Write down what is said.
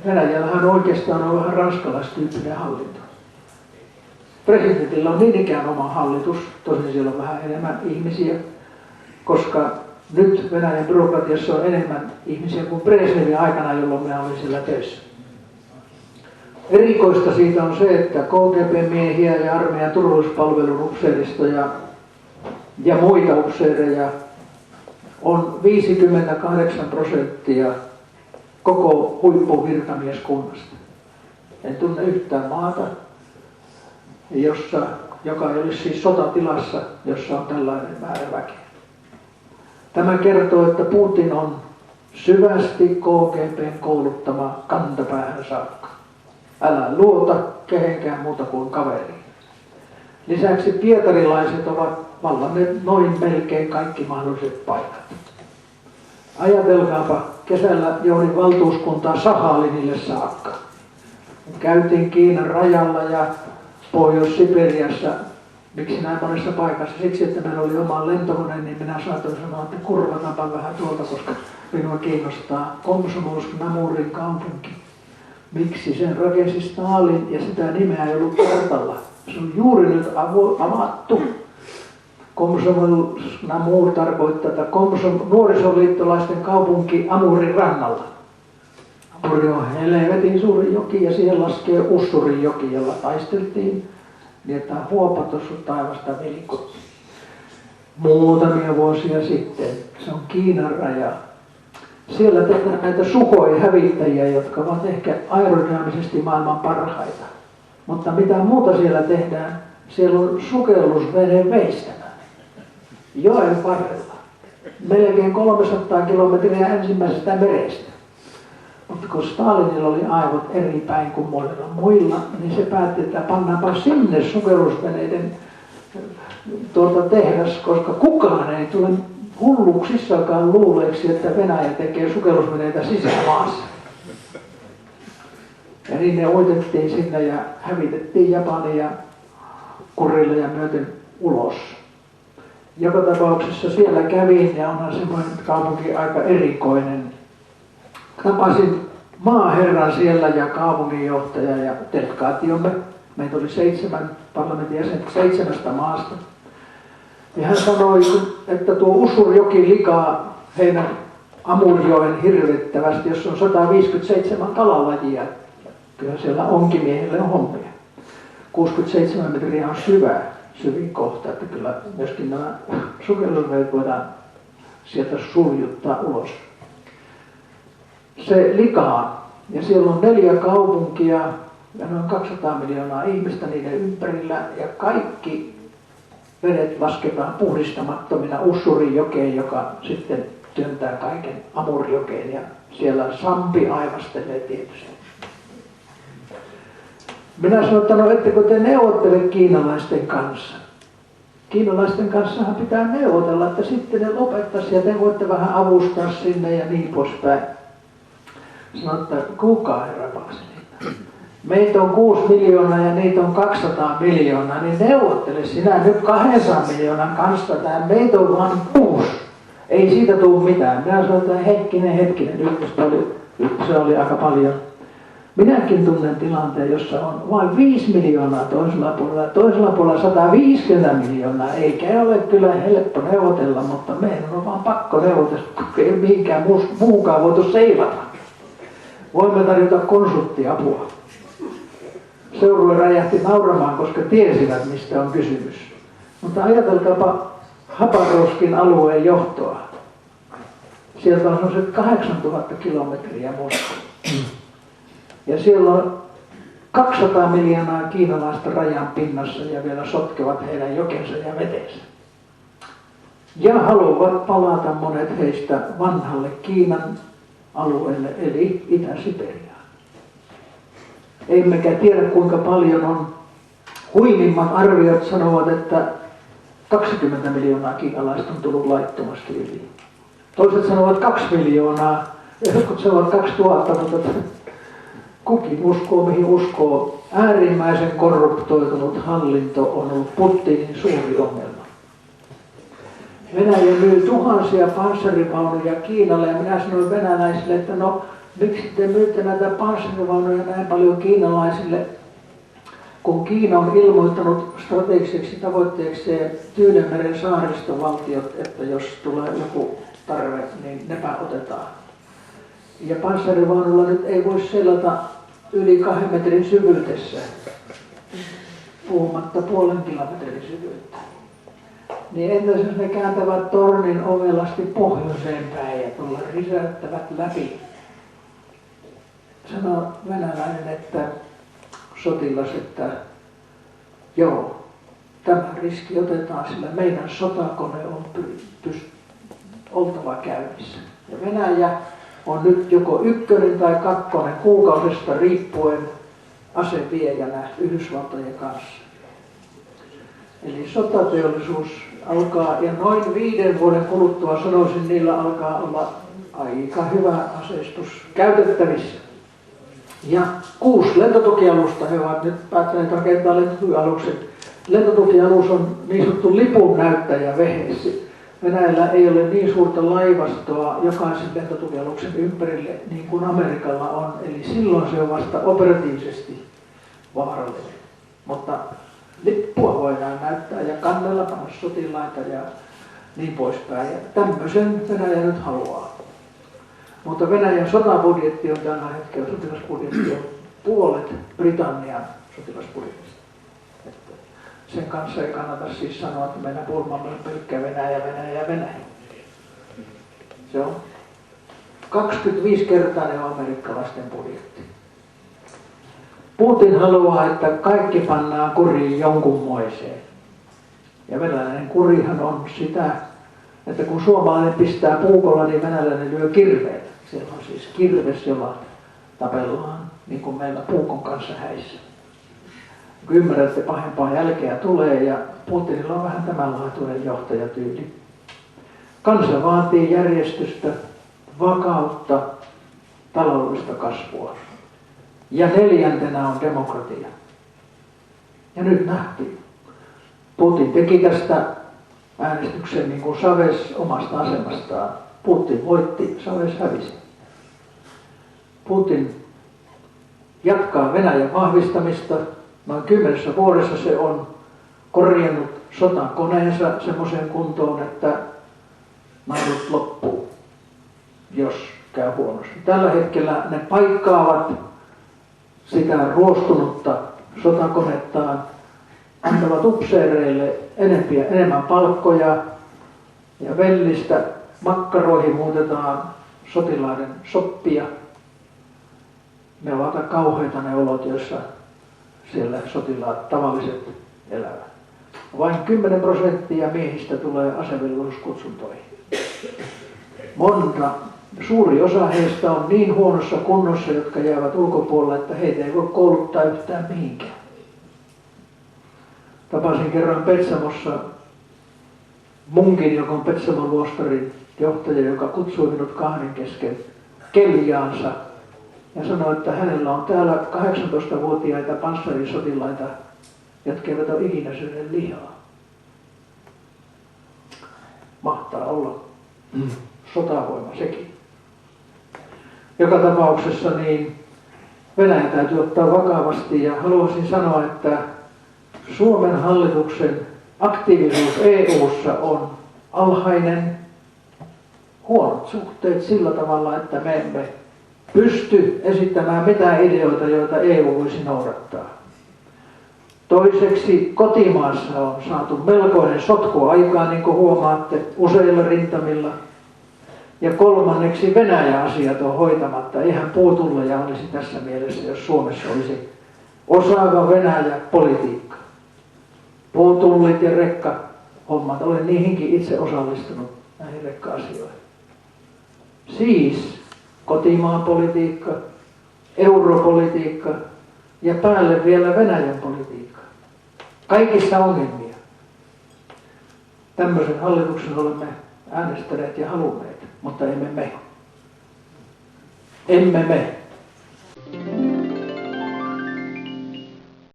Venäjällähän oikeastaan on vähän ranskalaistyyppinen hallinto. Presidentillä on niin ikään oma hallitus, tosin siellä on vähän enemmän ihmisiä, koska nyt Venäjän byrokratiassa on enemmän ihmisiä kuin Brezhnevin aikana, jolloin minä olin siellä töissä. Erikoista siitä on se, että KGB-miehiä ja armeijan turvallisuuspalvelun upseeristoja ja muita upseereja on 58% koko huippuvirkamieskunnasta. En tunne yhtään maata, joka ei olisi siis sotatilassa, jossa on tällainen määrä väkeä. Tämä kertoo, että Putin on syvästi KGB:n kouluttama kantapäähän saakka. Älä luota kehenkään muuta kuin kaveriin. Lisäksi pietarilaiset ovat vallanneet noin melkein kaikki mahdolliset paikat. Ajatelkaapa, kesällä johdin valtuuskuntaa Sahalinille saakka. Käytiin Kiinan rajalla ja Pohjois-Siperiassa. Miksi näin monessa paikassa? Siksi, että meillä oli oma lentokone, niin minä saatoin sanoa, että kurvataanpa vähän tuolta, koska minua kiinnostaa Komsomolsk-Namurin kaupunki. Miksi sen rakensi Stalin ja sitä nimeä ei ollut kartalla? Se on juuri nyt avattu. Komsomolsk-Namur tarkoittaa, että nuorisoliittolaisten kaupunki Amurin rannalla. Amuri on helvetin suuri joki ja siihen laskee Ussurin joki, jolla taisteltiin. Niin että huopatus on taivasta velikotti. Muutamia vuosia sitten, se on Kiinan raja. Siellä tehdään näitä Sukhoi-hävittäjiä, jotka ovat ehkä aerodynaamisesti maailman parhaita. Mutta mitä muuta siellä tehdään, siellä on sukellusveneen veistämä. Joen varrella. Melkein 300 kilometriä ensimmäisestä merestä. Mutta kun Stalinilla oli aivot eri päin kuin monilla muilla, niin se päätti, että pannaanpa sinne sukellusveneiden tehdas, koska kukaan ei tule hulluksissakaan luuleeksi, että Venäjä tekee sukellusveneitä sisämaassa. Ja niin ne uitettiin sinne ja hävitettiin Japania kurille ja myöten ulos. Joka tapauksessa siellä kävin ja onhan semmoinen kaupunki aika erikoinen. Tapasin maaherran siellä ja kaupunginjohtaja ja delegaatiomme. Meitä oli 7 parlamentin jäsentä 7 maasta. Ja hän sanoi, että tuo Ussurjoki likaa heidän Amurjoen hirvittävästi, jos on 157 kalalajia. Kyllä siellä onkimiehille on hommia. 67 metriä on syvin kohta, että kyllä myöskin nämä sukellusvedet voidaan sieltä suljuttaa ulos. Se likaa ja siellä on 4 kaupunkia ja noin 200 miljoonaa ihmistä niiden ympärillä ja kaikki vedet lasketaan puhdistamattomina Ussurin jokeen, joka sitten työntää kaiken Amurjokeen ja siellä Sampi aivastelee tietysti. Minä sanoin, että no ettekö te neuvottele kiinalaisten kanssa? Kiinalaisten kanssahan pitää neuvotella, että sitten ne lopettaisi ja te voitte vähän avustaa sinne ja niin poispäin. Sanoin, että kuka herra Paasinen? Meitä on 6 miljoonaa ja niitä on 200 miljoonaa, niin neuvottele sinä nyt 200 miljoonan kanssa, meitä on vain 6. Ei siitä tule mitään. Minä sanoin, että hetkinen, se oli aika paljon. Minäkin tunnen tilanteen, jossa on vain 5 miljoonaa toisella puolella 150 miljoonaa. Eikä ole kyllä helppo neuvotella, mutta meidän on vaan pakko neuvotella, kun ei mihinkään muukaan voitu seilata. Voimme tarjota konsulttiapua. Seurue räjähti nauramaan, koska tiesivät, mistä on kysymys. Mutta ajatelkaapa Habarovskin alueen johtoa. Sieltä on sellaiset 8000 kilometriä Moskova. Ja siellä on 200 miljoonaa kiinalaista rajan pinnassa ja vielä sotkevat heidän jokensa ja vetensä. Ja haluavat palata monet heistä vanhalle Kiinan alueelle eli Itä-Siperiaan. Emmekä tiedä kuinka paljon on. Huimimmat arviot sanovat, että 20 miljoonaa kiinalaista on tullut laittomasti yli. Toiset sanovat 2 miljoonaa ja jotkut sanovat 2000, mutta kukin uskoo mihin uskoo. Äärimmäisen korruptoitunut hallinto on ollut Putinin suuri ongelma. Venäjä myy tuhansia panssarivaunuja Kiinalle ja minä sanoin venäläisille, että no miksi te myytte näitä panssarivaunuja näin paljon kiinalaisille, kun Kiina on ilmoittanut strategiseksi tavoitteekseen Tyynenmeren saaristovaltiot, että jos tulee joku tarve, niin nepä otetaan. Ja panssarivaunulla nyt ei voi selata yli 2 metrin syvyydessä, puhumatta 0,5 kilometrin syvyyttä. Niin entäs jos ne kääntävät tornin ovelasti pohjoiseen päin ja tulla risäyttävät läpi? Sanoo venäläinen, että sotilas, että joo, tämä riski otetaan, sillä meidän sotakone on oltava käynnissä. Ja Venäjä on nyt joko 1 tai 2 kuukaudesta riippuen aseviejänä Yhdysvaltojen kanssa. Eli sotateollisuus alkaa, ja noin 5 vuoden kuluttua sanoisin, niillä alkaa olla aika hyvä aseistus käytettävissä. Ja 6 lentotukialusta he ovat nyt päättäneet rakentaa lentotukialukset. Lentotukialus on niin sanottu lipun näyttäjä veheessä. Venäjällä ei ole niin suurta laivastoa jokaisen lentotukialuksen ympärille niin kuin Amerikalla on. Eli silloin se on vasta operatiivisesti vaarallinen. Mutta lippua voidaan näyttää ja kannella panna sotilaita ja niin poispäin. Ja tämmöisen Venäjä nyt haluaa. Mutta Venäjän sotabudjetti on tällä hetkellä, sotilasbudjetti on puolet Britannian sotilasbudjetista. Että sen kanssa ei kannata siis sanoa, että meidän pulmalla on pelkkä Venäjä. Se on 25-kertainen amerikkalaisten budjetti. Putin haluaa, että kaikki pannaan kuriin jonkunmoiseen. Ja venäläinen kurihan on sitä, että kun suomalainen pistää puukolla, niin venäläinen lyö kirveellä. Siellä on siis kirves, jolla tapellaan, niin kuin meillä puukon kanssa häissä. Kun ymmärrätte, pahempaa jälkeä tulee, ja Putinilla on vähän tämänlaatuinen johtajatyyli. Kansa vaatii järjestystä, vakautta, taloudellista kasvua. Ja 4. on demokratia. Ja nyt nähtiin. Putin teki tästä äänestyksen niin kuin Chavez omasta asemastaan. Putin voitti, Chavez hävisi. Putin jatkaa Venäjän vahvistamista. Noin 10 vuodessa se on korjannut sotakoneensa semmoiseen kuntoon, että naudut loppuu, jos käy huonosti. Tällä hetkellä ne paikkaavat sitä ruostunutta sotakonettaan, antavat upseereille enemmän palkkoja ja vellistä makkaroihin muutetaan sotilaiden soppia. Ne ovat aika kauheita ne olot, joissa siellä sotilaat tavalliset elävät. Vain 10% miehistä tulee asevelvollisuuskutsuntoihin. Suuri osa heistä on niin huonossa kunnossa, jotka jäävät ulkopuolelle, että heitä ei voi kouluttaa yhtään mihinkään. Tapasin kerran Petsamossa munkin, joka on Petsamon luostarin johtaja, joka kutsui minut 2 kesken keljaansa ja sanoi, että hänellä on täällä 18-vuotiaita panssarisotilaita, jotka eivät ole ikinä syöneet lihaa. Mahtaa olla sotavoima sekin. Joka tapauksessa niin Venäjä täytyy ottaa vakavasti, ja haluaisin sanoa, että Suomen hallituksen aktiivisuus EU:ssa on alhainen, huonot suhteet sillä tavalla, että me emme pysty esittämään mitään ideoita, joita EU voisi noudattaa. Toiseksi kotimaassa on saatu melkoinen sotku aikaan, niin kuin huomaatte, useilla rintamilla. Ja 3. Venäjä-asiat on hoitamatta. Eihän puutulleja olisi tässä mielessä, jos Suomessa olisi osaava Venäjä-politiikka. Puutullit ja rekkahommat. Olen niihinkin itse osallistunut näihin rekka-asioihin. Siis kotimaan politiikka, europolitiikka ja päälle vielä Venäjän politiikka. Kaikissa ongelmia. Tämmöisen hallituksen olemme äänestäneet ja halunneet, mutta emme me. Emme me.